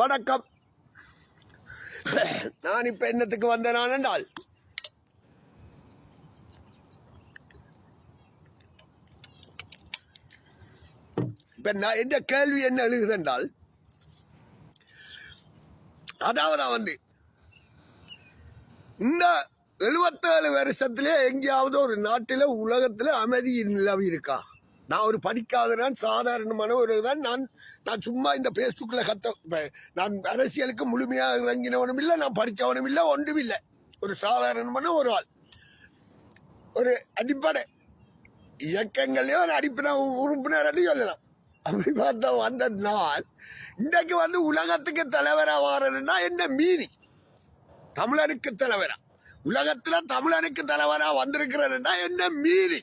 வணக்கம். நான் இப்ப என்னத்துக்கு வந்தேன் என்றால், இப்ப நான் என்ற கேள்வி என்ன எழுதுதென்றால், அதாவது இந்த 77 வருஷத்திலே எங்கேயாவது ஒரு நாட்டில உலகத்துல அமைதி நிலவி இருக்கா? நான் ஒரு படிக்காதவன், சாதாரணமான ஒரு தான். நான் சும்மா இந்த பேஸ்புக்கில் நான் அரசியலுக்கு முழுமையாக இறங்கினவனும் இல்லை, நான் படித்தவனும் இல்லை, ஒன்றும் இல்லை. ஒரு சாதாரணமான ஒரு ஆள், ஒரு அடிப்படை இயக்கங்களையோ ஒரு அடிப்படை உறுப்பினர் சொல்லலாம். அப்படி பார்த்தா வந்த நான் இன்றைக்கு உலகத்துக்கு தலைவராக வாரதுன்னா என்ன மீறி தமிழனுக்கு தலைவரா, உலகத்துல தமிழனுக்கு தலைவரா வந்திருக்கிறதுனா என்ன மீறி